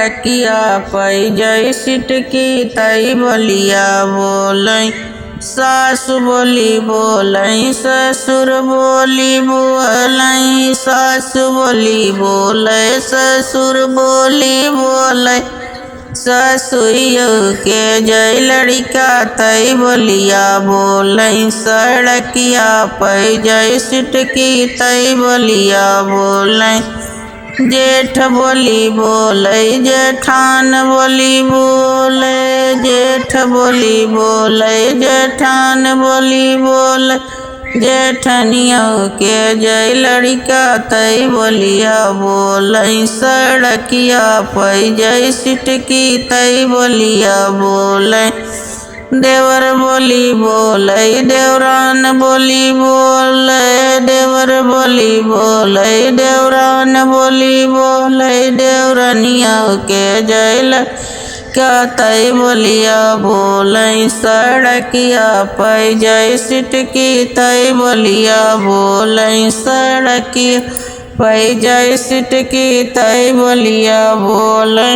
सड़किया पै जय सिटकी तई बोलिया बोलै। सासु बोली बोलै ससुर बोली बोलै, सासु बोली बोलै ससुर बोली बोलै। ससुइयो के जय लड़का तई बोलिया बोलै, सड़किया पै जय सिटकी तई बोलिया बोलै। जेठ बोली बोलै जेठान बोली बोलै, जेठ बोली बोलै जेठान बोली बोलै। जेठनियों के जय लड़का तई बोलिया बोलै, सड़किया पै जय सिटकी तई बोलिया बोलै। देवर बोली बोलै देवरान बोली बोलै, देवर बोली बोलै देवरान बोली बोलै। देवरनियों के जय लड़का तई बोलिया बोलै, सड़किया पै जय सिटकी तई बोलिया बोलै। सड़किया पै जय सिटकी तई बोलिया बोलै।